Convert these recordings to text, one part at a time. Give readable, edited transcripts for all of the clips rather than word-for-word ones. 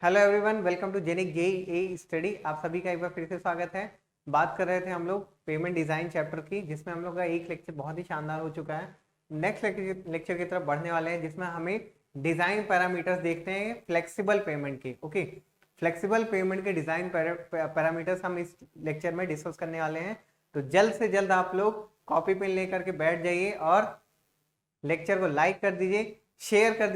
Hello everyone, welcome to Genic JEE study. आप सभी का एक बार फिर से स्वागत है। बात कर रहे थे हम लोग पेमेंट डिजाइन चैप्टर की, जिसमें हम लोग का एक लेक्चर बहुत ही शानदार हो चुका है। नेक्स्ट लेक्चर की तरफ बढ़ने वाले हैं, जिसमें हमें डिजाइन पैरामीटर्स देखते हैं फ्लेक्सिबल पेमेंट के। ओके, फ्लेक्सिबल पेमेंट के डिजाइन पैरामीटर्स हम इस लेक्चर में डिस्कस करने वाले हैं। तो जल्द से जल्द आप लोग कॉपी पेन लेकर के बैठ जाइए और लेक्चर को लाइक कर दीजिए, शेयर कर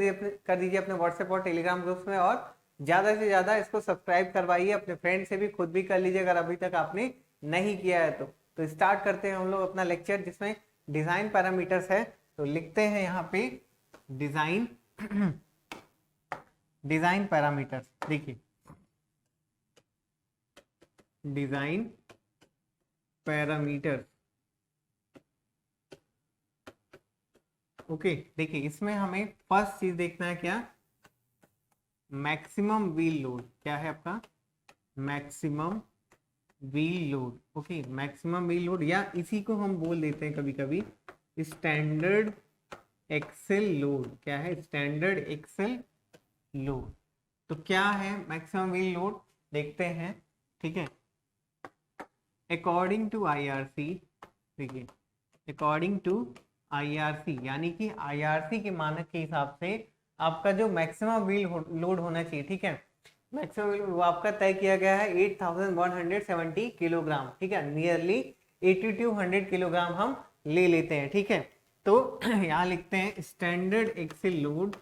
दीजिए अपने व्हाट्सएप और टेलीग्राम ग्रुप्स में, और ज्यादा से ज्यादा इसको सब्सक्राइब करवाइए अपने फ्रेंड से भी, खुद भी कर लीजिए अगर अभी तक आपने नहीं किया है तो स्टार्ट करते हैं हम लोग अपना लेक्चर, जिसमें डिजाइन पैरामीटर्स है। तो लिखते हैं यहाँ पे डिजाइन डिजाइन पैरामीटर्स। देखिए, डिजाइन पैरामीटर्स। ओके, देखिए इसमें हमें फर्स्ट चीज देखना है क्या, मैक्सिमम व्हील लोड। क्या है आपका maximum wheel load. Okay, maximum wheel load, या इसी को हम बोल देते हैं कभी कभी स्टैंडर्ड एक्सेल लोड। क्या है स्टैंडर्ड एक्सेल लोड। तो क्या है मैक्सिमम व्हील लोड, देखते हैं। ठीक है, अकॉर्डिंग टू आईआरसी। देखिए, अकॉर्डिंग टू आईआरसी, यानी कि आईआरसी के मानक के हिसाब से आपका जो मैक्सिमम व्हील लोड होना चाहिए, ठीक है, मैक्सिमम व्हील वो आपका तय किया गया है 8170 किलोग्राम। ठीक है, नियरली 8200 किलोग्राम हम ले लेते हैं। ठीक है, तो यहाँ लिखते हैं standard axle load,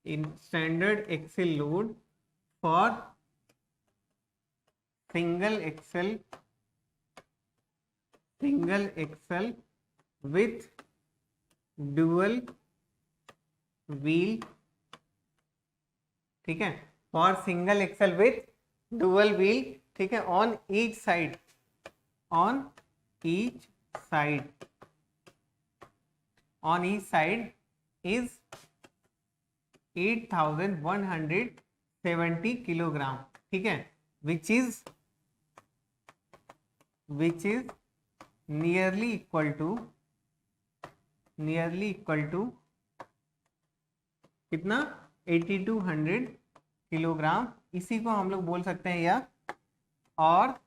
in standard axle load for single axle with dual wheel. ठीक है, for single axle with dual wheel. ठीक है, on each side is 8170 kilogram. ठीक है, which is nearly equal to कितना 8200 किलोग्राम। इसी को हम लोग बोल सकते हैं, या और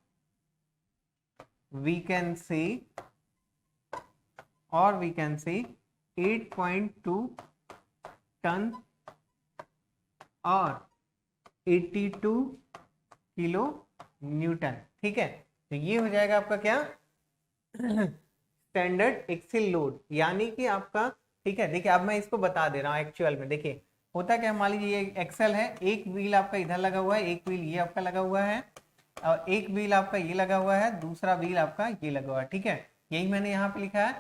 वी कैन से 8.2 टन और 82 किलो न्यूटन। ठीक है, तो ये हो जाएगा आपका क्या स्टैंडर्ड एक्सेल लोड, यानी कि आपका। ठीक है, देखिए अब मैं इसको बता दे रहा हूँ एक्चुअल में। देखिए होता क्या, मान लीजिए ये एक्सेल है, एक व्हील आपका इधर लगा हुआ है, एक व्हील ये आपका लगा हुआ है, और एक व्हील आपका ये लगा हुआ है, दूसरा व्हील आपका ये लगा हुआ है। ठीक है, यही मैंने यहाँ पे लिखा है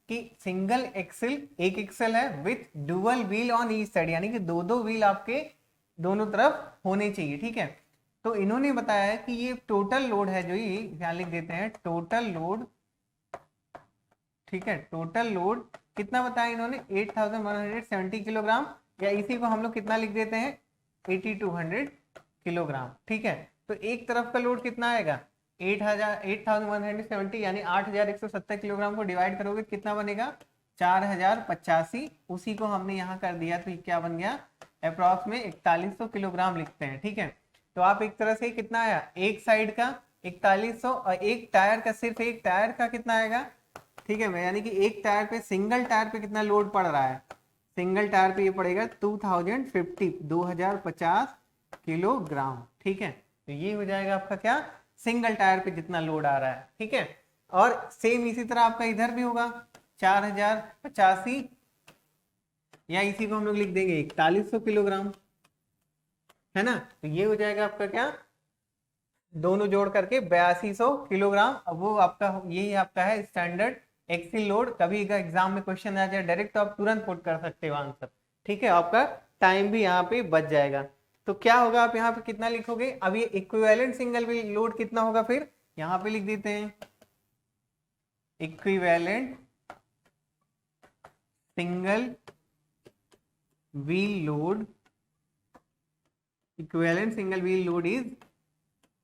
कि सिंगल एक्सेल, एक एक्सेल है with dual wheel on each side, यानी कि दो दो व्हील आपके दोनों तरफ होने चाहिए। ठीक है, तो इन्होंने बताया है कि ये टोटल लोड है, जो ये यहाँ लिख देते हैं टोटल लोड। ठीक है, टोटल लोड कितना बताया इन्होंने 8170 किलोग्राम, या इसी को हम लोग कितना लिख देते हैं 8200 किलोग्राम। ठीक है, तो एक तरफ का लोड कितना आएगा 8170, यानी 8170 किलोग्राम को डिवाइड करोगे कितना बनेगा 4085। उसी को हमने यहाँ कर दिया, तो क्या बन गया अप्रॉक्स में 4100 किलोग्राम लिखते हैं। ठीक है, तो आप एक तरह से कितना आया, एक साइड का 4100 और एक टायर का, सिर्फ एक टायर का कितना आएगा। ठीक है, यानी कि एक टायर पे, सिंगल टायर पे कितना लोड पड़ रहा है, सिंगल टायर पे ये पड़ेगा 2050 किलोग्राम। ठीक है, तो ये हो जाएगा आपका क्या सिंगल टायर पे जितना लोड आ रहा है। ठीक है, और सेम इसी तरह आपका इधर भी होगा 4085, या इसी को हम लोग लिख देंगे 4100 किलोग्राम, है ना। तो ये हो जाएगा आपका क्या, दोनों जोड़ करके 8200 किलोग्राम। अब वो आपका यही आपका है स्टैंडर्ड एक्सेल लोड। कभी का एग्जाम में क्वेश्चन आ जाए डायरेक्ट, तो आप तुरंत पुट कर सकते हो आंसर। ठीक है, आपका टाइम भी यहाँ पे बच जाएगा। तो क्या होगा, आप यहाँ पे कितना लिखोगे, अब ये इक्विवेलेंट सिंगल व्हील लोड कितना होगा, फिर यहाँ पे लिख देते हैं equivalent single wheel load. Equivalent single wheel load is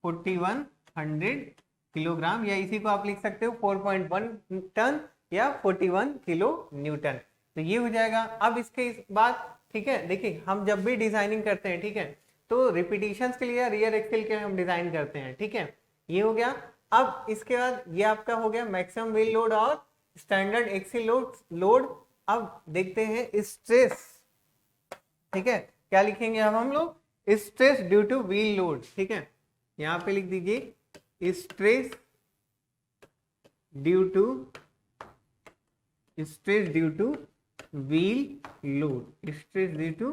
4100 kilogram, या इसी को आप लिख सकते हो 4.1 टन या 41 किलो न्यूटन। तो ये हो जाएगा। अब इसके बाद ठीक है। देखिए हम जब भी डिजाइनिंग करते हैं, ठीक है, तो रिपीटिशंस के लिए रियर एक्सिल के हम डिजाइन करते हैं, ठीक है, ये हो गया। अब इसके बाद ये आपका हो गया मैक्सिमम व्हील लोड और स्टैंडर्ड एक्सिल लोड। अब देखते हैं स्ट्रेस, ठीक है, क्या लिखेंगे अब हम लोग, stress due two wheel load, ठीक है, यहां पे लिख दीजिए stress due two wheel load, stress due two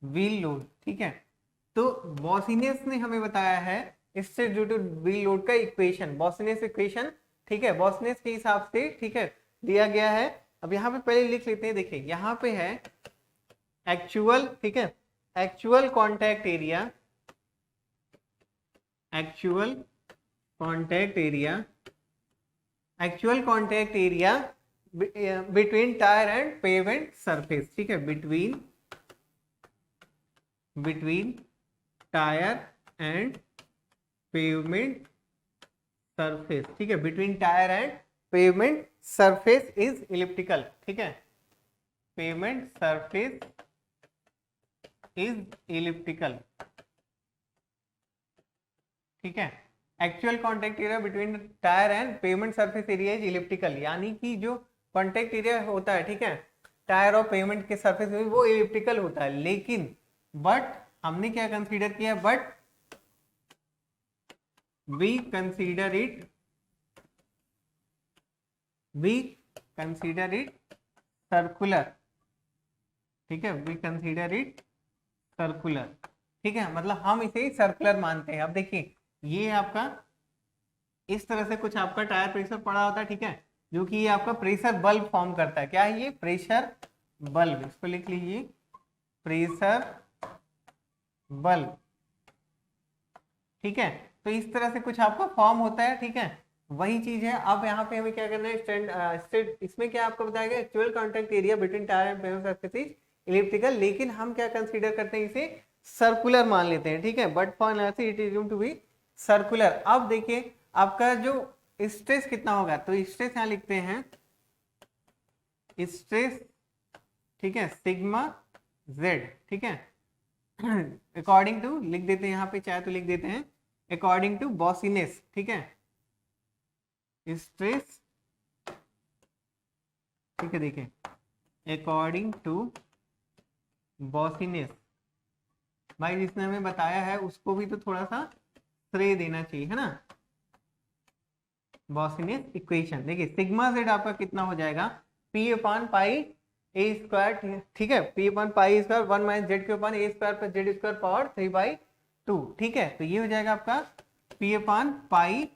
wheel load, ठीक है। तो बॉसिनेस ने हमें बताया है stress due two wheel load का इक्वेशन, बॉसिनेस इक्वेशन, ठीक है, बॉसिनेस के हिसाब से, ठीक है, दिया गया है। अब यहाँ पे पहले लिख लेते हैं। देखिए यहाँ पे है एक्चुअल, ठीक है, actual contact area, actual contact area between tyre and pavement surface, ठीक है, between tyre and pavement surface, ठीक है, between tyre and pavement surface is elliptical, ठीक है, पेवमेंट सरफेस इज इलिप्टिकल, ठीक है। Actual contact area between tyre and pavement surface area is elliptical, यानी कि जो कॉन्टेक्ट एरिया होता है, ठीक है, टायर और पेवमेंट के सरफेस में, वो इलिप्टिकल होता है। लेकिन बट हमने क्या कंसीडर किया, but we consider it circular, ठीक है, वी कंसीडर इट सर्कुलर, ठीक है, मतलब हम इसे सर्कुलर मानते हैं। अब देखिए ये आपका इस तरह से कुछ आपका टायर प्रेशर पड़ा होता है, ठीक है, जो कि ये आपका प्रेशर बल्ब फॉर्म करता है। क्या है ये, प्रेशर बल्ब, इसको लिख लीजिए प्रेशर बल्ब, ठीक है। तो इस तरह से कुछ आपका फॉर्म होता है, ठीक है, वही चीज है। अब यहाँ पे हमें क्या करना है, इसमें क्या आपको बताया गया, actual contact area between tyre and pavement surface elliptical, लेकिन हम क्या कंसीडर करते हैं, इसे सर्कुलर मान लेते हैं, ठीक है, but for analysis it is to be circular. अब देखिए आपका जो स्ट्रेस कितना होगा, तो स्ट्रेस यहाँ लिखते हैं स्ट्रेस, ठीक है, सिग्मा जेड, ठीक है, अकॉर्डिंग टू लिख देते हैं यहाँ पे, चाहे तो लिख देते हैं अकॉर्डिंग टू बॉसिनेस, ठीक है, स्ट्रेस, ठीक है, देखिए अकॉर्डिंग टू बॉसिनेस, भाई जिसने हमें बताया है उसको भी तो थोड़ा सा श्रेय देना चाहिए, है ना। बॉसिनेस इक्वेशन देखिए सिग्मा जेड आपका कितना हो जाएगा, P upon pi A square, ठीक है, P upon pi square 1 minus Z के upon A square plus Z square power 3/2, ठीक है। तो ये हो जाएगा आपका P upon pi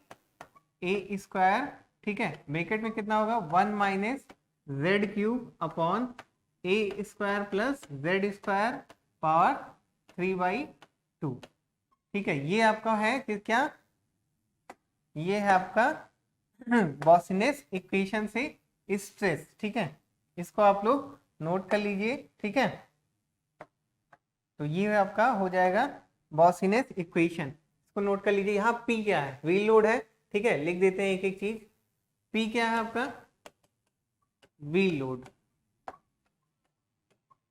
A square, ठीक है, ब्रैकेट में कितना होगा 1 minus Z cube upon A square plus Z square power 3/2, ठीक है। ये आपका है कि क्या, ये है आपका बॉसिनेस इक्वेशन से स्ट्रेस, ठीक है, इसको आप लोग नोट कर लीजिए, ठीक है। तो ये आपका हो जाएगा बॉसिनेस इक्वेशन, इसको नोट कर लीजिए। यहाँ पी क्या है, व्हील लोड है, ठीक है, लिख देते हैं एक एक चीज। पी क्या है आपका, व्हील लोड,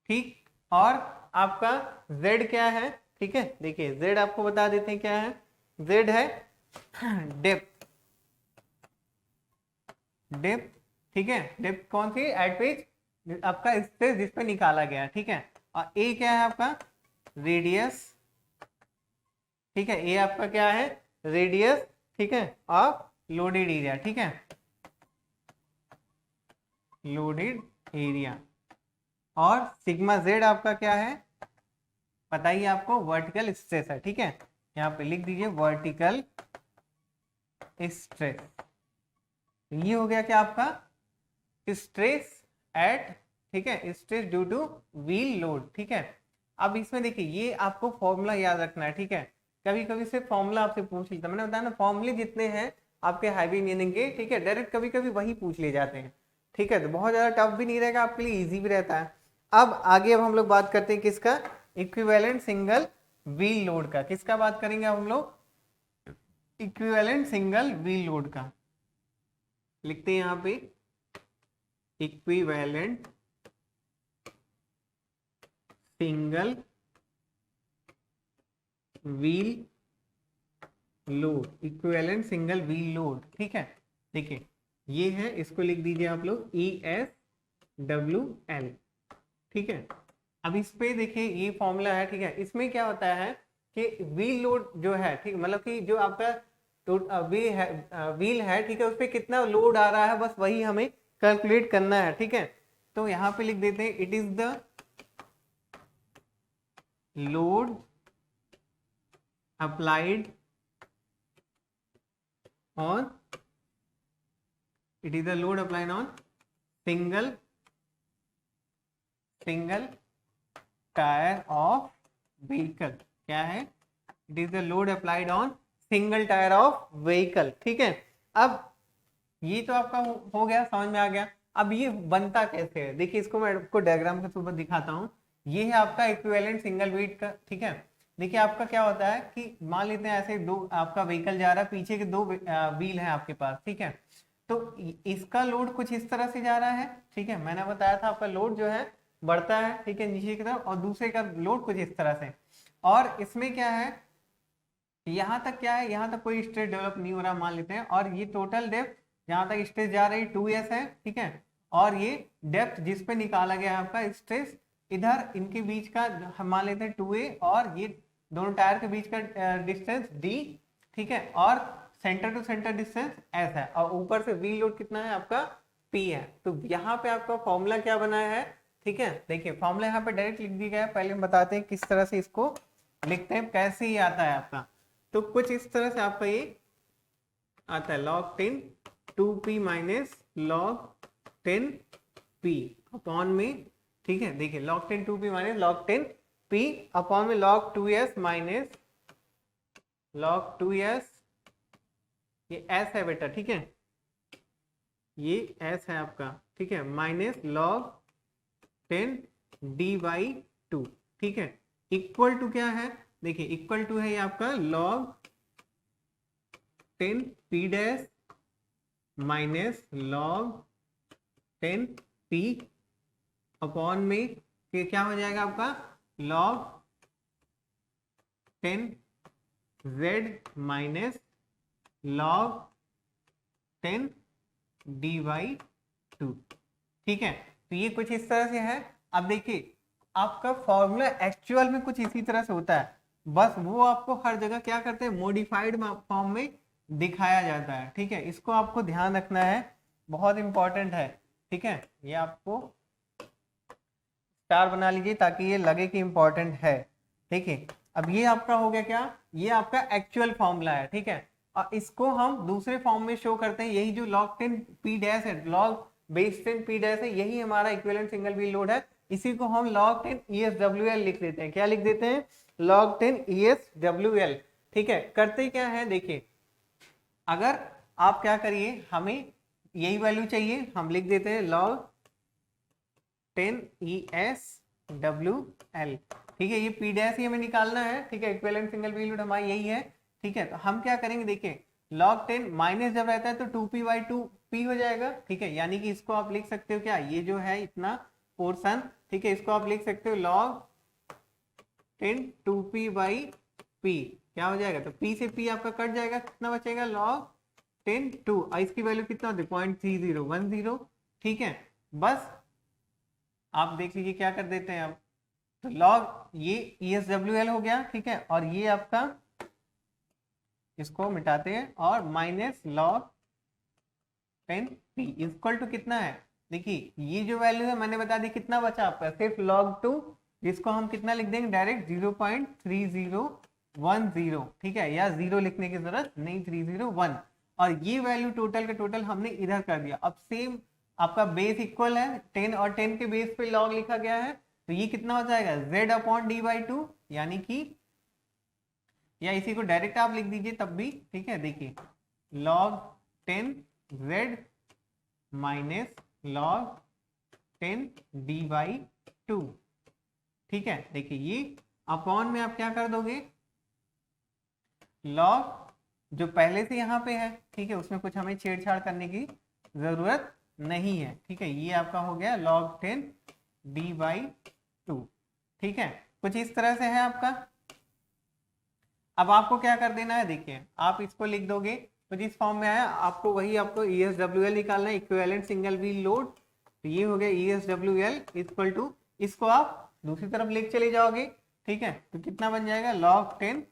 ठीक, और आपका जेड क्या है, ठीक है, देखिए जेड आपको बता देते हैं क्या है, जेड है डेप्थ, ठीक है, डेप्थ कौन सी, एट विच आपका स्ट्रेस जिस पे निकाला गया, ठीक है, और ए क्या है आपका, रेडियस, ठीक है, ए आपका क्या है, रेडियस, ठीक है, ऑफ लोडेड एरिया, ठीक है, लोडेड एरिया, और सिग्मा जेड आपका क्या है, बताइए आपको, वर्टिकल स्ट्रेस है, ठीक है, यहाँ पे लिख दीजिए वर्टिकल स्ट्रेस। ये हो गया क्या आपका स्ट्रेस एट, ठीक है, stress due two wheel load, ठीक है। अब इसमें देखिए ये आपको फॉर्मूला याद रखना है, ठीक है, कभी कभी से फॉर्मूला आपसे पूछ लेता, मैंने बताया ना फॉर्मूले जितने हैं आपके हाईवे मीनिंग के, ठीक है, डायरेक्ट कभी कभी वही पूछ ले जाते हैं, ठीक है, तो बहुत ज्यादा टफ भी नहीं रहेगा आपके लिए, इजी भी रहता है। अब आगे अब हम लोग बात करते हैं किसका, इक्विवेलेंट सिंगल व्हील लोड का, किसका बात करेंगे हम लोग, इक्विवेलेंट सिंगल व्हील लोड का, लिखते हैं यहाँ पे equivalent single wheel load, equivalent single wheel load. ठीक है, देखिए ये है, इसको लिख दीजिए आप लोग ESWL। ठीक है, अब इस पे देखिए ये फॉर्मूला है। ठीक है, इसमें क्या होता है कि व्हील लोड जो है, ठीक, मतलब कि जो आपका व्हील है, ठीक है, उस पे कितना लोड आ रहा है, बस वही हमें कैलकुलेट करना है। ठीक है, तो यहाँ पे लिख देते हैं it is the load applied on it is the load applied on single tire of vehicle। क्या है? it is the load applied on single tire of vehicle। ठीक है, अब ये तो आपका हो गया, समझ में आ गया। अब ये बनता कैसे है, देखिए इसको मैं आपको डायग्राम के थ्रू दिखाता हूँ। ये है आपका इक्विवेलेंट सिंगल व्हील का। ठीक है, देखिए आपका क्या होता है कि मान लेते हैं ऐसे दो आपका व्हीकल जा रहा है, पीछे के दो व्हील हैं आपके पास। ठीक है, तो इसका लोड कुछ इस तरह से जा रहा है। ठीक है, मैंने बताया था आपका लोड जो है बढ़ता है, ठीक है, नीचे की तरफ, और दूसरे का लोड कुछ इस तरह से। और इसमें क्या है, यहाँ तक क्या है, यहाँ तक कोई स्ट्रेस डेवलप नहीं हो रहा मान लेते हैं, और ये टोटल डेप्थ यहाँ तक स्ट्रेस जा रही 2s है। ठीक है, और ये डेप्थ जिस पे निकाला गया है आपका स्ट्रेस, इधर इनके बीच का हम मान लेते हैं 2a, और ये दोनों टायर के बीच का डिस्टेंस d। ठीक है, और centre to centre distance s है, और ऊपर से व्हील लोड कितना है आपका p है। तो यहाँ पे आपका फॉर्मूला क्या बनाया है, ठीक है, देखिए फॉर्मूला यहाँ पे डायरेक्ट लिख दिया गया है। पहले हम बताते हैं किस तरह से इसको लिखते हैं, कैसे ही आता है आपका। तो कुछ इस तरह से आपका ये आता है, log 10 2p minus log 10p upon में। ठीक है, देखिए log 10 2p minus log 10p upon में log 2s minus log 2s, ये s है बेटा। ठीक है, ये s है आपका। ठीक है, माइनस log 10 d/2। ठीक है, इक्वल टू क्या है, देखिए इक्वल टू है ये आपका log 10p dash minus log 10p upon में कि क्या हो जाएगा आपका log 10z minus log 10 d/2। ठीक है, तो ये कुछ इस तरह से है। अब देखिए आपका फॉर्मूला एक्चुअल में कुछ इसी तरह से होता है, बस वो आपको हर जगह क्या करते हैं, मॉडिफाइड फॉर्म में दिखाया जाता है। ठीक है, इसको आपको ध्यान रखना है, बहुत इंपॉर्टेंट है। ठीक है, ये आपको स्टार बना लीजिए ताकि ये लगे कि इंपॉर्टेंट है। देखिए अब ये आपका हो गया क्या, ये आपका एक्चुअल फॉर्मूला है। ठीक है, और इसको हम दूसरे फॉर्म में शो करते हैं, यही जो log 10p डैश है, log बेस 10p डैश है, यही हमारा इक्विवेलेंट सिंगल व्हील लोड है। इसी को हम log 10 ESWL लिख देते हैं। क्या लिख देते हैं, log 10 ESWL। ठीक है, करते क्या है, देखिए अगर आप क्या करिए, हमें यही वैल्यू चाहिए, हम लिख देते हैं log 10 ESWL। ठीक है, ये p डैश ही हमें निकालना है। ठीक है, इक्विवेलेंट सिंगल व्हील लोड हमारा यही है। ठीक है, तो हम क्या करेंगे, देखिए log 10 माइनस जब रहता है तो 2p/2p हो जाएगा। ठीक है, यानी कि इसको आप लिख सकते हो क्या, ये जो है इतना पोर्शन, ठीक है, इसको आप लिख सकते हो log 10 2p/p। क्या हो जाएगा, तो p से p आपका कट जाएगा, कितना बचेगा log 10 2, और इसकी वैल्यू कितना होती है 0.3010। ठीक है, बस आप देख लीजिए क्या कर देते हैं अब, तो log ये ESWL हो गया। ठीक है, और ये आपका इसको मिटाते हैं, और minus log 10p equal to कितना है, देखिए ये जो वैल्यू है मैंने बता दी, कितना बचा आपका, सिर्फ log 2, जिसको हम कितना लिख देंगे डायरेक्ट 0.3010। ठीक है, या 0 लिखने की जरूरत नहीं, 301, और ये वैल्यू टोटल का टोटल हमने इधर कर दिया। अब सेम आपका बेस इक्वल है 10, और 10 के बेस पे log लिखा गया है, तो ये कितना हो जाएगा z/d/2, यानी कि, या इसी को डायरेक्ट आप लिख दीजिए तब भी। ठीक है, देखिए log 10z minus log 10d/2। ठीक है, देखिए ये अपॉन में आप क्या कर दोगे, log जो पहले से यहाँ पे है, ठीक है, उसमें कुछ हमें छेड़छाड़ करने की जरूरत नहीं है। ठीक है, ये आपका हो गया log 10d/2। ठीक है, कुछ इस तरह से है आपका। अब आपको क्या कर देना है, देखिए आप इसको लिख दोगे तो जिस फॉर्म में आया आपको वही आपको ESWL निकालना है, इक्विवेलेंट सिंगल व्हील लोड। तो ये हो गया ESWL इक्वल टू, इसको आप दूसरी तरफ लेके चले जाओगे, ठीक है, तो कितना बन जाएगा log 10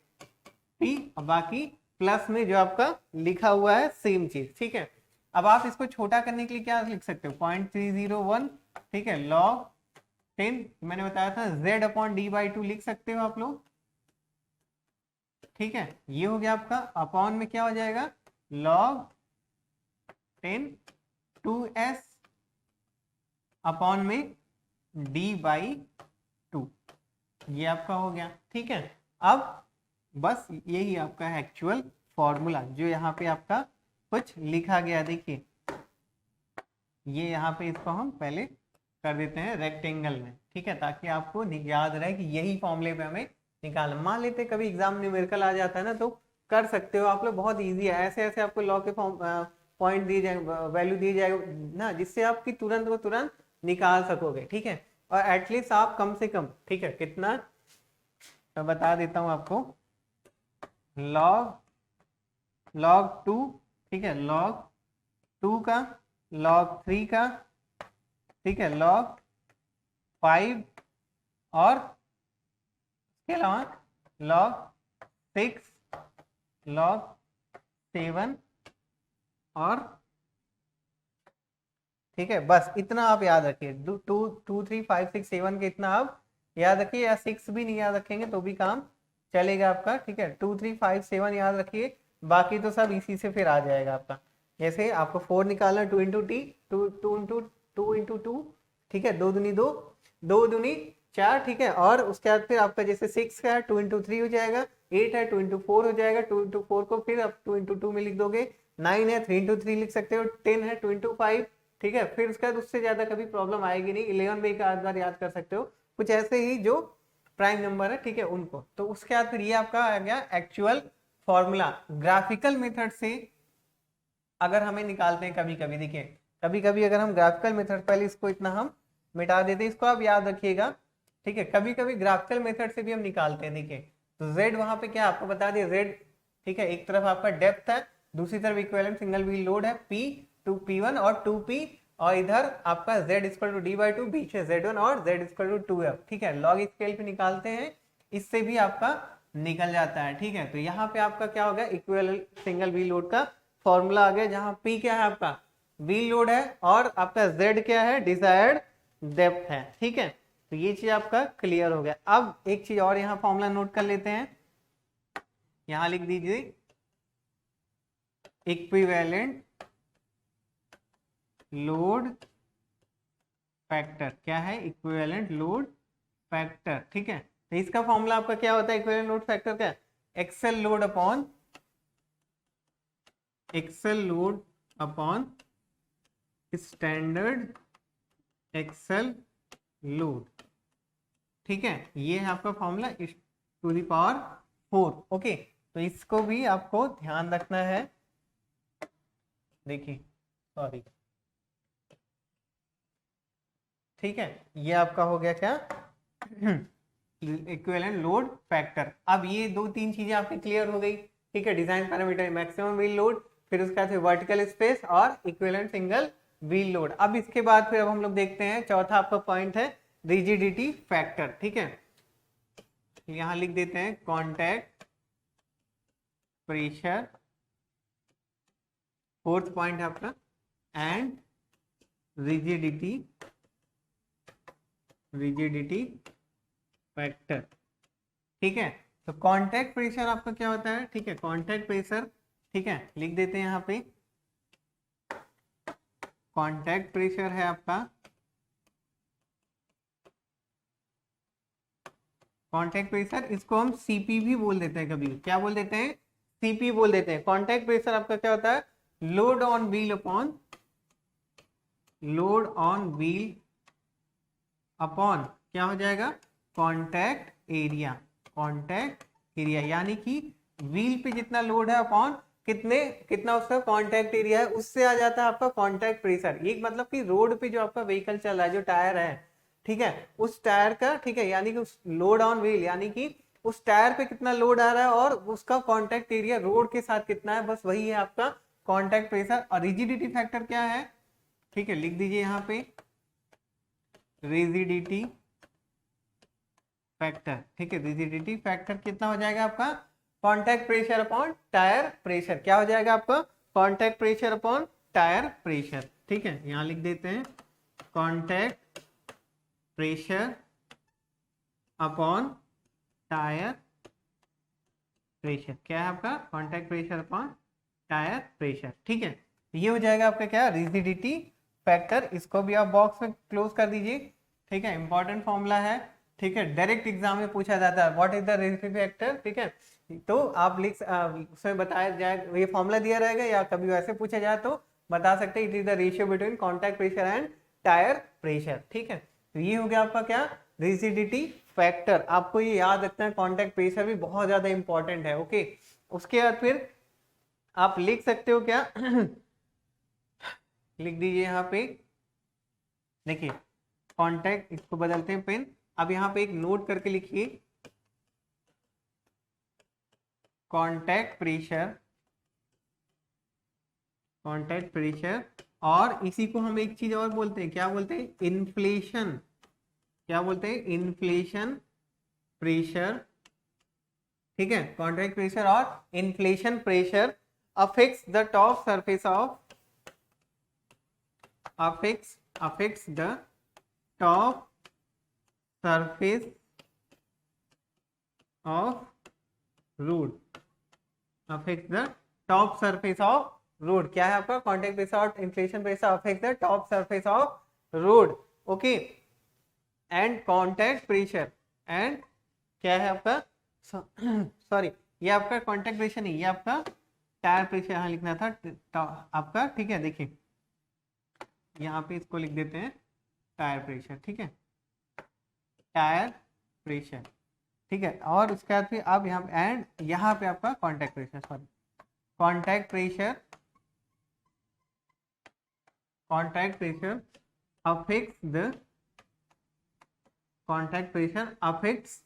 P, और बाकी प्लस में जो आपका लिखा हुआ है सेम चीज, ठीक है। अब आप इसको छोटा करने के लिए क्या लिख सकते हो, 0.301, ठीक है, log 10 मैंने बताया था Z/D/2 लिख सकते हो आप लोग, ठीक है। ये हो गया आपका, अपॉन में क्या हो जाएगा log 10 2s अपॉन में D/2, ये आपका हो गया, ठीक है। अब बस यही आपका है एक्चुअल फॉर्मूला जो यहाँ पे आपका कुछ लिखा गया, देखिए ये यहाँ पे इसको हम पहले कर देते हैं रेक्टेंगल में, ठीक है, ताकि आपको याद रहे कि यही फॉर्मूले पे हमें निकालना। मान लेते कभी एग्जाम न्यूमेरिकल आ जाता है ना, तो कर सकते हो आप लोग, बहुत इजी है। ऐसे ऐसे आपको लॉ के फॉर्म पॉइंट दिए जाएंगे, वैल्यू दिए जाएगा ना, जिससे आपकी तुरंत को तुरंत निकाल सकोगे, ठीक है। और एटलीस्ट आप कम से कम, ठीक है, कितना तो बता देता हूँ आपको, log 2, ठीक है, log 2 का, log 3 का, ठीक है, log 5, और इसके अलावा log 6, log 7, और ठीक है, बस इतना आप याद रखिए। 2 3 5 6 7 के इतना आप याद रखिए, या 6 भी नहीं याद रखेंगे तो भी काम चलेगा आपका, ठीक है। 2 3 5 7 याद रखिए, बाकी तो सब इसी से फिर आ जाएगा आपका। जैसे आपको 4 निकालना, 2 इंटू टी, 2 इंटू 2, ठीक है, 2 दूनी 2, 2 दूनी 4, ठीक है। और उसके बाद फिर आपका जैसे 6 का है 2 इंटू 3 हो जाएगा, 8 है 2 इंटू 4 हो जाएगा, 2 इंटू 4 को फिर आप 2 इंटू 2 में लिख दोगे, 9 है 3 इंटू 3 लिख सकते हो, 10 है 2 इंटू 5, ठीक है। फिर उसके बाद उससे ज्यादा कभी प्रॉब्लम आएगी नहीं, 11 भी एक आध बार याद कर सकते हो, कुछ ऐसे ही जो प्राइम नंबर है, ठीक है, उनको। तो उसके बाद फिर ये आपका आ गया एक्चुअल फॉर्मूला। ग्राफिकल मेथड से अगर हमें निकालते हैं कभी कभी, देखिए कभी कभी अगर हम ग्राफिकल मेथड, पहले इसको इतना हम मिटा देते हैं, इसको आप याद रखिएगा, ठीक है। कभी कभी ग्राफिकल मेथड से भी हम निकालते हैं, देखिए तो Z वहां पे क्या आपको बता दिया, Z, ठीक है, एक तरफ आपका डेप्थ है, दूसरी तरफ इक्विवेलेंट सिंगल व्हील लोड है P टू P1 और 2P, और इधर आपका Z इक्वल टू D/2, बीच है Z1 और Z इक्वल टू 2F, ठीक है। लॉग स्केल पे निकालते हैं, इससे भी आपका निकल जाता है, ठीक है। तो यहाँ पे आपका क्या हो गया, इक्विवेलेंट सिंगल व्हील लोड का फॉर्मूला आ गया, जहाँ P क्या है आपका व्हील लोड है, और आपका Z क्या है, डिजायर्ड डेप्थ है, ठीक है। तो ये चीज आपका क्लियर हो गया। अब एक चीज और यहाँ फॉर्मूला नोट कर लेते हैं, यहां लिख दीजिए इक्विवेलेंट लोड फैक्टर। क्या है, इक्विवेलेंट लोड फैक्टर, ठीक है। तो इसका फॉर्मूला आपका क्या होता है इक्विवेलेंट लोड फैक्टर का, axle load upon standard axle load, ठीक है। ये है आपका formula to the power 4, okay. तो इसको भी आपको ध्यान रखना है, देखिए सॉरी, ठीक है। ये आपका हो गया क्या, इक्विवेलेंट लोड फैक्टर। अब ये 2 3 चीजें आपकी क्लियर हो गई, ठीक है। Design parameter, maximum wheel load, फिर उसके बाद वर्टिकल स्पेस और इक्विवेलेंट सिंगल व्हील लोड। अब इसके बाद फिर अब हम लोग देखते हैं चौथा आपका पॉइंट है रिजिडिटी फैक्टर, ठीक है। यहां लिख देते हैं कॉन्टैक्ट प्रेशर, फोर्थ पॉइंट है आपका, एंड रिजिडिटी फैक्टर, ठीक है। तो कांटेक्ट प्रेशर आपका क्या होता है, ठीक है, कांटेक्ट प्रेशर, ठीक है, लिख देते हैं यहाँ पे, कांटेक्ट प्रेशर है आपका, कांटेक्ट प्रेशर, इसको हम सीपी भी बोल देते हैं, कभी क्या बोल देते हैं, सीपी बोल देते हैं। कांटेक्ट प्रेशर आपका क्या होता है, लोड ऑन व्हील अपॉन क्या हो जाएगा, कांटेक्ट एरिया, यानी कि व्हील पे जितना लोड है अपॉन कितना उसका कांटेक्ट एरिया है, उससे आ जाता है आपका कांटेक्ट प्रेशर। ये मतलब कि रोड पे जो आपका व्हीकल चल रहा है, जो टायर है, ठीक है, उस टायर का, ठीक है, यानी कि उस लोड ऑन व्हील यानी कि उस टायर पे कितना लोड आ रहा है और उसका कांटेक्ट एरिया रोड के साथ कितना है, बस वही है आपका कांटेक्ट प्रेशर। और रिजिडिटी फैक्टर क्या है, ठीक है, लिख दीजिए यहाँ पे रिजिडिटी फैक्टर, ठीक है, रिजिडिटी फैक्टर कितना हो जाएगा आपका contact pressure upon tyre pressure, क्या हो जाएगा आपका contact pressure upon tyre pressure, ठीक है, यहां लिख देते हैं contact pressure upon tyre pressure, क्या है आपका contact pressure upon tyre pressure, ठीक है, ये हो जाएगा आपका क्या रिजिडिटी फैक्टर। इसको भी आप बॉक्स में क्लोज कर दीजिए, ठीक है, इंपॉर्टेंट फॉर्मूला है, ठीक है, डायरेक्ट एग्जाम में पूछा जाता है what is the rigidity factor, ठीक है, तो आप लिख उसमें बताया जाए, ये फॉर्मूला दिया रहेगा या कभी वैसे पूछा जाए तो बता सकते हैं it is the ratio between contact pressure and tyre pressure, ठीक है, तो ये हो गया आपका क्या रिजिडिटी फैक्टर। आपको ये याद रखना है, कांटेक्ट प्रेशर भी बहुत ज्यादा इंपॉर्टेंट है, ओके। उसके बाद फिर आप लिख सकते हो क्या लिख दीजिए यहाँ पे, देखिए कांटेक्ट, इसको बदलते हैं पेन, अब यहाँ पे एक नोट करके लिखिए कांटेक्ट प्रेशर, और इसी को हम एक चीज और बोलते हैं, क्या बोलते हैं इन्फ्लेशन, क्या बोलते हैं इन्फ्लेशन प्रेशर, ठीक है, कांटेक्ट प्रेशर और inflation pressure affects the top surface of affects the top surface of road, affects the top surface of road, क्या है आपका कांटेक्ट प्रेशर और inflation pressure affects the top surface of road, okay, and contact pressure and क्या है आपका sorry ये आपका contact pressure नहीं, ये आपका टायर प्रेशर यहाँ लिखना था आपका, ठीक है, देखिए यहाँ पे इसको लिख देते हैं टायर प्रेशर, ठीक है, टायर प्रेशर, ठीक है, और उसके बाद फिर अब यहाँ एंड यहाँ पे आपका contact pressure, sorry contact pressure affects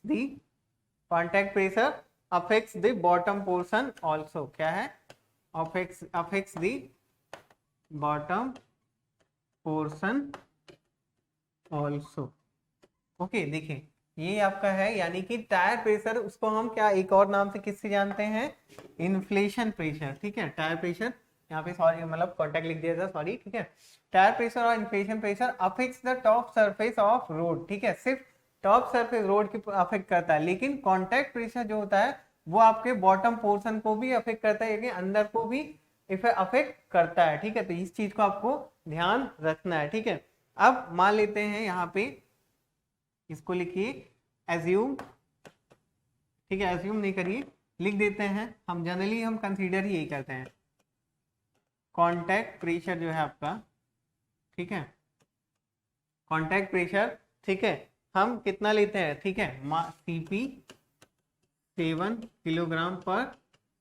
the contact pressure affects the bottom portion also, क्या है affects the bottom portion also, okay, देखिए ये आपका है, यानी कि टायर प्रेशर उसको हम क्या एक और नाम से किससे जानते हैं इन्फ्लेशन प्रेशर, ठीक है, टायर प्रेशर यहाँ पे सॉरी मतलब कॉन्टेक्ट लिख दिया था सॉरी, ठीक है, टायर प्रेशर और inflation pressure affects the top surface of road, ठीक है, सिर्फ टॉप सरफेस रोड की अफेक्ट करता है, लेकिन कांटेक्ट प्रेशर जो होता है वो आपके बॉटम पोर्शन को भी अफेक्ट करता है, यानी अंदर को भी अफेक्ट करता है, ठीक है, तो इस चीज को आपको ध्यान रखना है, ठीक है। अब मान लेते हैं यहाँ पे इसको लिखिए एज्यूम, ठीक है, एज्यूम नहीं करिए, लिख देते हैं हम, जनरली हम कंसीडर ही यही करते हैं कांटेक्ट प्रेशर जो है आपका, ठीक है, कांटेक्ट प्रेशर, ठीक है, हम कितना लेते हैं, ठीक है, सीपी 7 किलोग्राम पर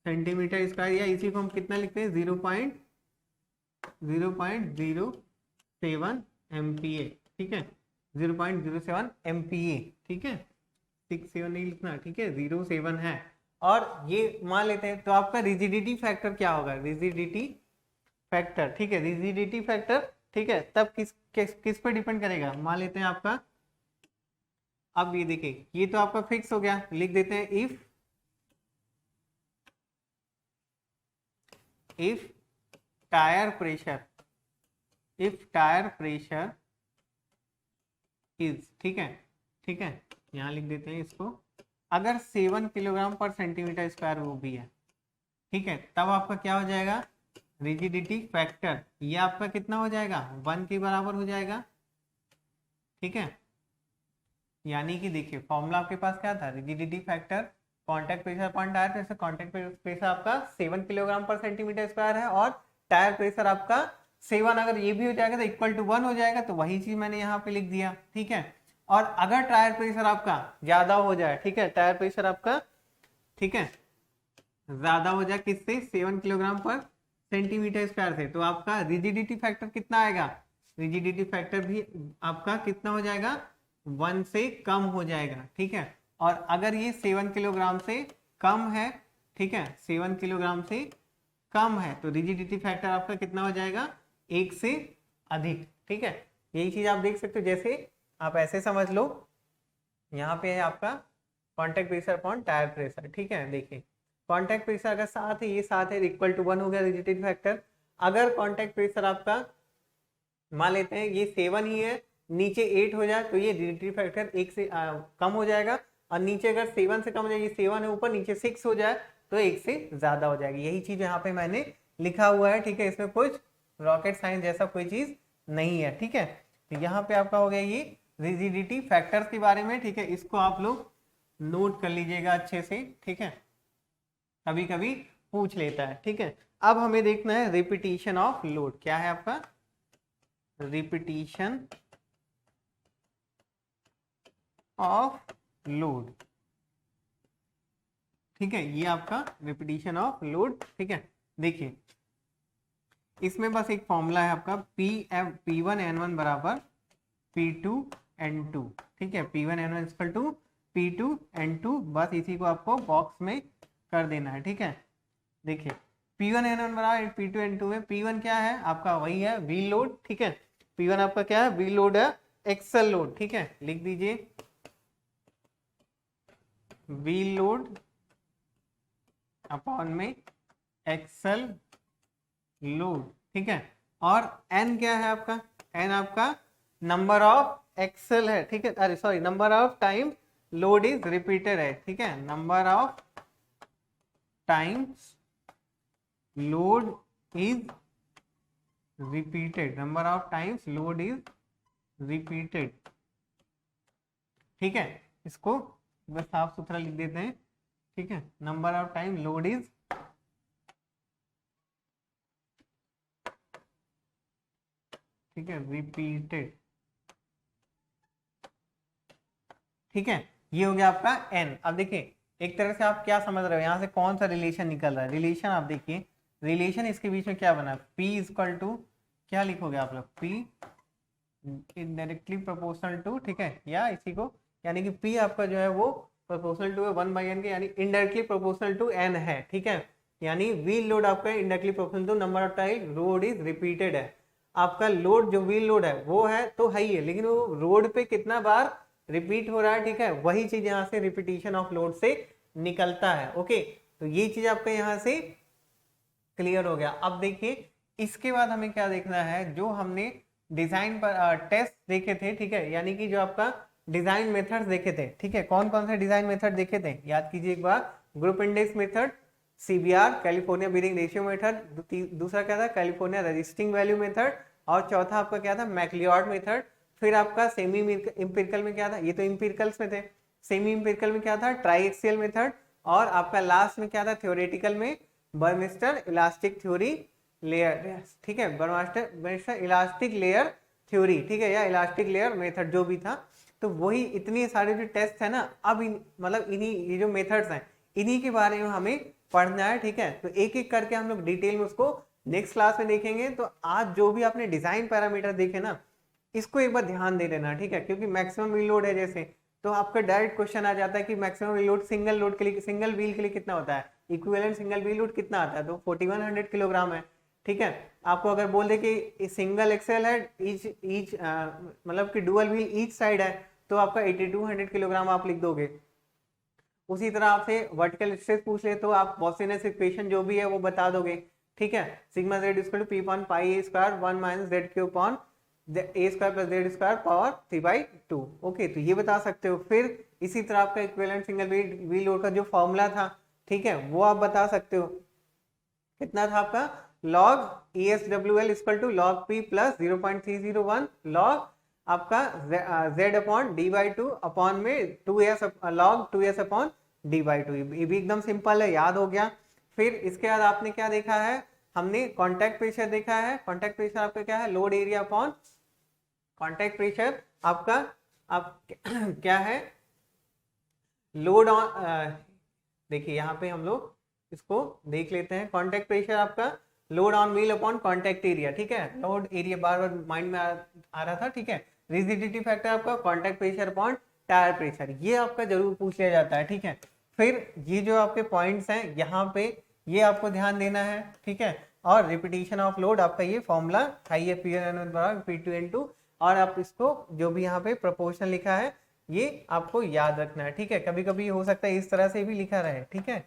सेंटीमीटर स्क्वायर, या इसी को हम कितना लिखते हैं 0.07 MPa, ठीक है, 0.07 MPa, ठीक है, 67 नहीं लिखना, ठीक है, 07 है, और ये मान लेते हैं, तो आपका रिजिडिटी फैक्टर क्या होगा, रिजिडिटी फैक्टर, ठीक है, रिजिडिटी फैक्टर, ठीक है, तब किस पे डिपेंड करेगा, मान लेते हैं आपका, अब ये देखिए ये तो आपका फिक्स हो गया, लिख देते हैं इफ टायर प्रेशर इज, ठीक है, ठीक है, यहां लिख देते हैं इसको, अगर 7 किलोग्राम पर सेंटीमीटर स्क्वायर वो भी है, ठीक है, तब आपका क्या हो जाएगा रिजिडिटी फैक्टर, ये आपका कितना हो जाएगा 1 के बराबर हो जाएगा, ठीक है, यानी कि देखिए फॉर्मूला आपके पास क्या था rigidity factor contact pressure upon tyre pressure, contact pressure आपका 7 किलोग्राम पर सेंटीमीटर स्क्वायर है, और टायर प्रेशर आपका 7, अगर ये भी हो जाएगा तो इक्वल टू 1 हो जाएगा, तो वही चीज मैंने यहाँ पे लिख दिया, ठीक है, और अगर टायर प्रेशर आपका ज्यादा हो जाए, ठीक है, टायर प्रेशर आपका, ठीक है, ज्यादा हो जाए किससे 7 किलोग्राम पर सेंटीमीटर स्क्वायर से, तो आपका रिजिडिटी फैक्टर कितना आएगा, रिजिडिटी फैक्टर भी आपका कितना हो जाएगा 1 से कम हो जाएगा, ठीक है। और अगर ये 7 किलोग्राम से कम है, ठीक है, 7 किलोग्राम से कम है तो रिजिडिटी फैक्टर आपका कितना हो जाएगा, 1 से अधिक, ठीक है। यही चीज आप देख सकते हो, जैसे आप ऐसे समझ लो, यहाँ पे है आपका contact pressure upon tyre pressure, ठीक है। देखिए कॉन्टैक्ट प्रेशर अगर 7 है, ये 7 है, इक्वल टू 1 हो गया रिजिडिटी फैक्टर। अगर कॉन्टैक्ट प्रेशर आपका मान लेते हैं ये 7 ही है, नीचे 8 हो जाए तो ये रिजिडिटी फैक्टर 1 से कम हो जाएगा। और नीचे अगर 7 से कम हो जाए, ये 7 है ऊपर, नीचे 6 हो जाए तो 1 से ज्यादा हो जाएगी। यही चीज यहाँ पे मैंने लिखा हुआ है, ठीक है। इसमें कुछ रॉकेट साइंस जैसा कोई चीज नहीं है, ठीक है। तो यहाँ पे आपका हो गया ये रिजिडिटी फैक्टर्स के बारे में, ठीक है। इसको आप लोग नोट कर लीजिएगा अच्छे से, ठीक है, कभी कभी पूछ लेता है, ठीक है। अब हमें देखना है रिपीटिशन ऑफ लोड, क्या है आपका रिपीटिशन ऑफ लोड, ठीक है। ये आपका रिपीटिशन ऑफ लोड, ठीक है। देखिए इसमें बस एक फॉर्मूला है आपका P1N1 बराबर P2N2, ठीक है। P1N1 इक्वल टू P2N2, बस इसी को आपको बॉक्स में कर देना है, ठीक है। देखिए P1N1 बराबर P2N2 में P1 क्या है आपका, वही है व्हील लोड, ठीक है। P1 आपका क्या है, व्हील लोड है, एक्सल लोड, ठीक है। लिख दीजिए व्हील लोड अपॉन में एक्सल लोड, ठीक है। और n क्या है आपका, n आपका नंबर ऑफ एक्सल है, ठीक है, अरे sorry number of time load is repeated है, ठीक है। Number of times load is repeated, number of times load is repeated, ठीक है। इसको बस साफ सुथरा लिख देते हैं, ठीक है। Number of time load is, ठीक है, रिपीटेड, ठीक है। ये हो गया आपका n। अब देखिए एक तरह से आप क्या समझ रहे हो, यहाँ से कौन सा रिलेशन निकल रहा है, रिलेशन आप देखिए, रिलेशन इसके बीच में क्या बना, P इक्वल टू क्या लिखोगे आप लोग, P इनडायरेक्टली प्रोपोर्शनल टू, ठीक है, या इसी को, यानी कि P आपका जो है वो प्रोपोर्शनल टू है 1/n के, यानी इनडायरेक्टली प्रोपोर्शनल टू n है, ठीक है। यानी व्हील लोड आपका indirectly proportional to number of time load is repeated है। आपका लोड जो व्हील लोड है वो है तो है ही है, लेकिन वो रोड पे कितना बार रिपीट हो रहा है, ठीक है, वही चीज यहाँ से रिपीटिशन ऑफ लोड से निकलता है। ओके, तो ये चीज आपका यहाँ से क्लियर हो गया। अब देखिए इसके बाद हमें क्या देखना है, जो हमने डिजाइन पर टेस्ट देखे थे, ठीक है, यानी कि जो आपका डिजाइन मेथड्स देखे थे, ठीक है, कौन कौन से डिजाइन मेथड देखे थे, याद कीजिए एक बार। Group index method, CBR California bearing ratio method, दूसरा क्या था कैलिफोर्निया रजिस्टिंग वैल्यू मेथड, और चौथा आपका क्या था मैक्लियोड मेथड। फिर आपका सेमी इंपिरिकल में क्या था, ये तो इंपिरिकल्स में थे, सेमी इंपिरिकल में क्या था ट्राई एक्सियल मेथड, और आपका लास्ट में क्या था थ्योरेटिकल में बर्मिस्टर इलास्टिक थ्योरी लेयर, ठीक है, बर्मिस्टर इलास्टिक लेयर थ्योरी, ठीक है, या इलास्टिक लेयर मेथड जो भी था। तो वही इतनी सारे जो टेस्ट है ना, अब मतलब इन्हीं ये जो मेथड्स हैं इन्हीं के बारे में हमें पढ़ना है, ठीक है। तो एक एक करके हम लोग डिटेल में उसको नेक्स्ट क्लास में देखेंगे। तो आज जो भी आपने डिजाइन पैरामीटर देखे ना, इसको एक बार ध्यान दे देना, ठीक है, क्योंकि मैक्सिमम व्हील लोड है जैसे, तो आपका डायरेक्ट क्वेश्चन आ जाता है कि maximum wheel load single load के लिए, सिंगल व्हील के लिए कितना होता है, इक्विवेलेंट सिंगल व्हील लोड कितना आता है, तो 4100 किलोग्राम है, ठीक है। आपको अगर बोल दे कि सिंगल एक्सेल है, ईच मतलब कि डुअल व्हील ईच साइड है, तो आपका 8200 किलोग्राम आप लिख दोगे। उसी तरह आपसे वर्टिकल स्ट्रेस पूछ ले तो आप गॉसियन इक्वेशन जो भी है वो बता दोगे, ठीक है। Sigma Z equal to P upon pi A square 1 minus Z Q upon A square plus Z square power 3/2। Okay, तो ये बता सकते हो। फिर इसी तरह आपका इक्विवेलेंट सिंगल व्हील लोड का जो फॉर्मूला था, ठीक है, वो आप बता सकते हो। कितना था आपका, log ESWL equal to log P plus 0.301 log आपका Z अपॉन D/2 अपॉन में 2S log 2S upon D/2। ये भी एकदम सिंपल है, याद हो गया। फिर इसके बाद आपने क्या देखा है, हमने कॉन्टैक्ट प्रेशर देखा है। कॉन्टैक्ट प्रेशर आपका क्या है, load area upon contact pressure आपका आप क्या है, लोड ऑन, देखिए यहाँ पे हम लोग इसको देख लेते हैं। कॉन्टैक्ट प्रेशर आपका load on wheel upon contact area, ठीक है, लोड एरिया बार बार माइंड में आ रहा था, ठीक है। रिजिडिटी फैक्टर आपका contact pressure upon tyre pressure, ये आपका जरूर पूछ लिया जाता है, ठीक है। फिर ये जो आपके पॉइंट्स हैं यहाँ पे ये आपको ध्यान देना है, ठीक है। और रिपीटिशन ऑफ लोड आपका ये फॉर्मूला हाई P2N2, और आप इसको जो भी यहाँ पे प्रोपोर्शनल लिखा है ये आपको याद रखना है, ठीक है। कभी कभी हो सकता है इस तरह से भी लिखा रहे, ठीक है,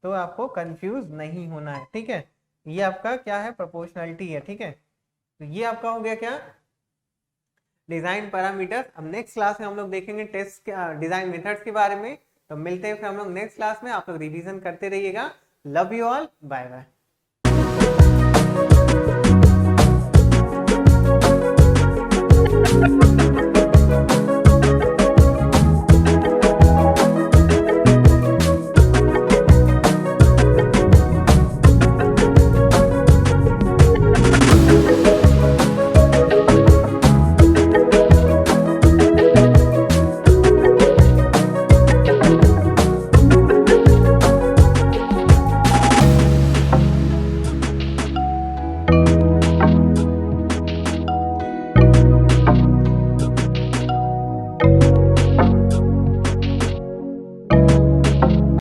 तो आपको कंफ्यूज नहीं होना है, ठीक है। ये आपका क्या है, प्रोपोर्शनलिटी है, ठीक है। तो ये आपका हो गया क्या, डिजाइन पैरामीटर्स। अब नेक्स्ट क्लास में हम लोग देखेंगे टेस्ट डिजाइन मेथड्स के बारे में। तो मिलते हैं फिर हम लोग नेक्स्ट क्लास में, आप लोग रिवीजन करते रहिएगा। Love you all, bye bye.